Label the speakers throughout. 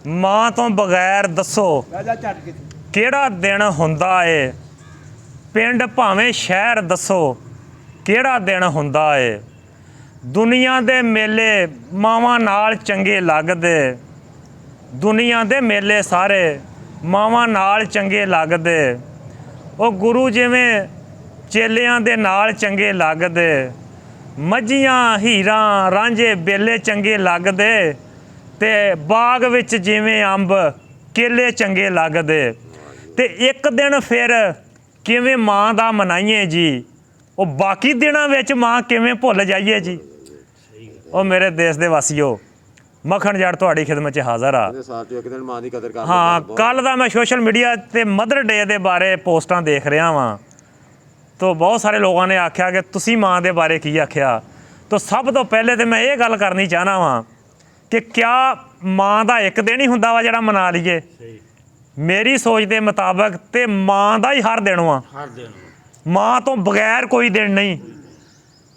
Speaker 1: ਮਾਂ ਤੋਂ ਬਗੈਰ ਦੱਸੋ ਕਿਹੜਾ ਦਿਨ ਹੁੰਦਾ ਏ। ਪਿੰਡ ਭਾਵੇਂ ਸ਼ਹਿਰ ਦੱਸੋ ਕਿਹੜਾ ਦਿਨ ਹੁੰਦਾ ਏ। ਦੁਨੀਆ ਦੇ ਮੇਲੇ ਮਾਵਾਂ ਨਾਲ ਚੰਗੇ ਲੱਗਦੇ। ਦੁਨੀਆ ਦੇ ਮੇਲੇ ਸਾਰੇ ਮਾਵਾਂ ਨਾਲ ਚੰਗੇ ਲੱਗਦੇ। ਉਹ ਗੁਰੂ ਜਿਵੇਂ ਚੇਲਿਆਂ ਦੇ ਨਾਲ ਚੰਗੇ ਲੱਗਦੇ। ਮੱਝੀਆਂ ਹੀਰਾਂ ਰਾਂਝੇ ਬੇਲੇ ਚੰਗੇ ਲੱਗਦੇ। ਤੇ ਬਾਗ ਵਿੱਚ ਜਿਵੇਂ ਅੰਬ ਕੇਲੇ ਚੰਗੇ ਲੱਗਦੇ। ਤੇ ਇੱਕ ਦਿਨ ਫਿਰ ਕਿਵੇਂ ਮਾਂ ਦਾ ਮਨਾਈਏ ਜੀ। ਉਹ ਬਾਕੀ ਦਿਨਾਂ ਵਿੱਚ ਮਾਂ ਕਿਵੇਂ ਭੁੱਲ ਜਾਈਏ ਜੀ। ਉਹ ਮੇਰੇ ਦੇਸ਼ ਦੇ ਵਾਸੀਓ, ਮੱਖਣ ਜੱਟ ਤੁਹਾਡੀ ਖਿਦਮਤ 'ਚ ਹਾਜ਼ਰ ਆ। ਹਾਂ, ਕੱਲ੍ਹ ਦਾ ਮੈਂ ਸੋਸ਼ਲ ਮੀਡੀਆ 'ਤੇ ਮਦਰ ਡੇ ਦੇ ਬਾਰੇ ਪੋਸਟਾਂ ਦੇਖ ਰਿਹਾ ਵਾਂ। ਤਾਂ ਬਹੁਤ ਸਾਰੇ ਲੋਕਾਂ ਨੇ ਆਖਿਆ ਕਿ ਤੁਸੀਂ ਮਾਂ ਦੇ ਬਾਰੇ ਕੀ ਆਖਿਆ। ਤਾਂ ਸਭ ਤੋਂ ਪਹਿਲੇ ਤਾਂ ਮੈਂ ਇਹ ਗੱਲ ਕਰਨੀ ਚਾਹੁੰਦਾ ਵਾਂ ਕਿ ਕਿਆ ਮਾਂ ਦਾ ਇੱਕ ਦਿਨ ਹੀ ਹੁੰਦਾ ਵਾ ਜਿਹੜਾ ਮਨਾ ਲਈਏ। ਮੇਰੀ ਸੋਚ ਦੇ ਮੁਤਾਬਕ ਤੇ ਮਾਂ ਦਾ ਹੀ ਹਰ ਦਿਨ ਵਾ। ਮਾਂ ਤੋਂ ਬਗੈਰ ਕੋਈ ਦਿਨ ਨਹੀਂ।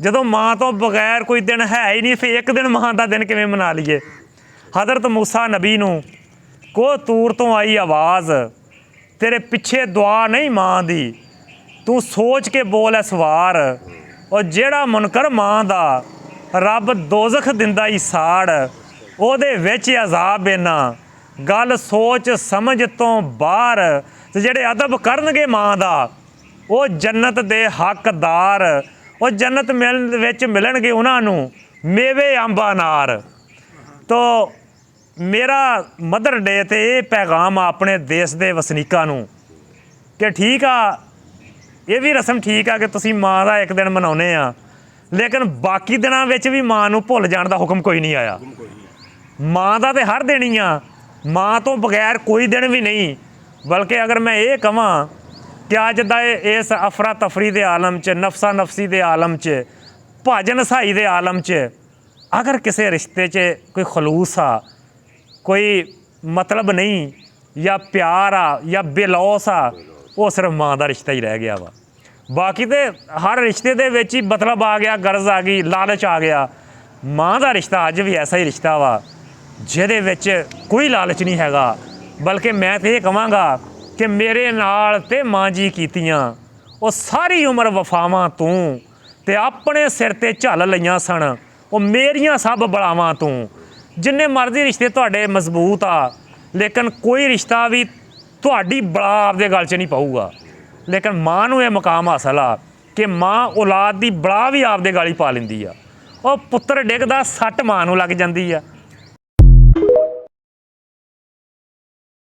Speaker 1: ਜਦੋਂ ਮਾਂ ਤੋਂ ਬਗੈਰ ਕੋਈ ਦਿਨ ਹੈ ਹੀ ਨਹੀਂ, ਫਿਰ ਇੱਕ ਦਿਨ ਮਾਂ ਦਾ ਦਿਨ ਕਿਵੇਂ ਮਨਾ ਲਈਏ। ਹਜ਼ਰਤ ਮੂਸਾ ਨਬੀ ਨੂੰ ਕੋਹ ਤੂਰ ਤੋਂ ਆਈ ਆਵਾਜ਼, ਤੇਰੇ ਪਿੱਛੇ ਦੁਆ ਨਹੀਂ ਮਾਂ ਦੀ, ਤੂੰ ਸੋਚ ਕੇ ਬੋਲ ਐ ਸਵਾਰ। ਉਹ ਜਿਹੜਾ ਮੁਨਕਰ ਮਾਂ ਦਾ ਰੱਬ ਦੋਜ਼ਖ ਦਿੰਦਾ ਹੀ ਸਾੜ, ਉਹਦੇ ਵਿੱਚ ਅਜ਼ਾਬ ਇੰਨਾ ਗੱਲ ਸੋਚ ਸਮਝ ਤੋਂ ਬਾਹਰ। ਤੇ ਜਿਹੜੇ ਅਦਬ ਕਰਨਗੇ ਮਾਂ ਦਾ ਉਹ ਜੰਨਤ ਦੇ ਹੱਕਦਾਰ। ਉਹ ਜੰਨਤ ਵਿੱਚ ਮਿਲਣਗੇ ਉਹਨਾਂ ਨੂੰ ਮੇਵੇ ਅੰਬ ਅਨਾਰ। ਤੋ ਮੇਰਾ ਮਦਰ ਡੇ 'ਤੇ ਇਹ ਪੈਗਾਮ ਆ ਆਪਣੇ ਦੇਸ਼ ਦੇ ਵਸਨੀਕਾਂ ਨੂੰ ਕਿ ਠੀਕ ਆ, ਇਹ ਵੀ ਰਸਮ ਠੀਕ ਆ ਕਿ ਤੁਸੀਂ ਮਾਂ ਦਾ ਇੱਕ ਦਿਨ ਮਨਾਉਂਦੇ ਆ, ਲੇਕਿਨ ਬਾਕੀ ਦਿਨਾਂ ਵਿੱਚ ਵੀ ਮਾਂ ਨੂੰ ਭੁੱਲ ਜਾਣ ਦਾ ਹੁਕਮ ਕੋਈ ਨਹੀਂ ਆਇਆ। ਮਾਂ ਦਾ ਤਾਂ ਹਰ ਦਿਨ ਹੀ ਆ। ਮਾਂ ਤੋਂ ਬਗੈਰ ਕੋਈ ਦਿਨ ਵੀ ਨਹੀਂ। ਬਲਕਿ ਅਗਰ ਮੈਂ ਇਹ ਕਹਾਂ ਕਿ ਅੱਜ ਦਾ ਇਸ ਅਫਰਾ ਤਫਰੀ ਦੇ ਆਲਮ 'ਚ, ਨਫਸਾ ਨਫਸੀ ਦੇ ਆਲਮ 'ਚ, ਭਾਜਨ ਸਹਾਈ ਦੇ ਆਲਮ 'ਚ ਅਗਰ ਕਿਸੇ ਰਿਸ਼ਤੇ 'ਚ ਕੋਈ ਖਲੂਸ ਆ, ਕੋਈ ਮਤਲਬ ਨਹੀਂ, ਜਾਂ ਪਿਆਰ ਆ ਜਾਂ ਬੇਲੌਸ ਆ, ਉਹ ਸਿਰਫ ਮਾਂ ਦਾ ਰਿਸ਼ਤਾ ਹੀ ਰਹਿ ਗਿਆ ਵਾ। ਬਾਕੀ ਤਾਂ ਹਰ ਰਿਸ਼ਤੇ ਦੇ ਵਿੱਚ ਹੀ ਮਤਲਬ ਆ ਗਿਆ, ਗਰਜ਼ ਆ ਗਈ, ਲਾਲਚ ਆ ਗਿਆ। ਮਾਂ ਦਾ ਰਿਸ਼ਤਾ ਅੱਜ ਵੀ ਐਸਾ ਹੀ ਰਿਸ਼ਤਾ ਵਾ ਜਿਹਦੇ ਵਿੱਚ ਕੋਈ ਲਾਲਚ ਨਹੀਂ ਹੈਗਾ। ਬਲਕਿ ਮੈਂ ਤਾਂ ਇਹ ਕਹਾਂਗਾ ਕਿ ਮੇਰੇ ਨਾਲ ਤੇ ਮਾਂ ਜੀ ਕੀਤੀਆਂ ਉਹ ਸਾਰੀ ਉਮਰ ਵਫਾਵਾਂ ਤੂੰ, ਤੇ ਆਪਣੇ ਸਿਰ 'ਤੇ ਝੱਲ ਲਈਆਂ ਸਨ ਉਹ ਮੇਰੀਆਂ ਸਭ ਬਲਾਵਾਂ ਤੂੰ। ਜਿੰਨੇ ਮਰਜ਼ੀ ਰਿਸ਼ਤੇ ਤੁਹਾਡੇ ਮਜ਼ਬੂਤ ਆ, ਲੇਕਿਨ ਕੋਈ ਰਿਸ਼ਤਾ ਵੀ ਤੁਹਾਡੀ ਬਲਾ ਆਪਦੇ ਗਲ 'ਚ ਨਹੀਂ ਪਾਊਗਾ। ਲੇਕਿਨ ਮਾਂ ਨੂੰ ਇਹ ਮੁਕਾਮ ਹਾਸਲ ਆ ਕਿ ਮਾਂ ਔਲਾਦ ਦੀ ਬਲਾ ਵੀ ਆਪਦੇ ਗਲ ਹੀ ਪਾ ਲੈਂਦੀ ਆ। ਉਹ ਪੁੱਤਰ ਡਿੱਗਦਾ ਸੱਟ ਮਾਂ ਨੂੰ ਲੱਗ ਜਾਂਦੀ ਆ।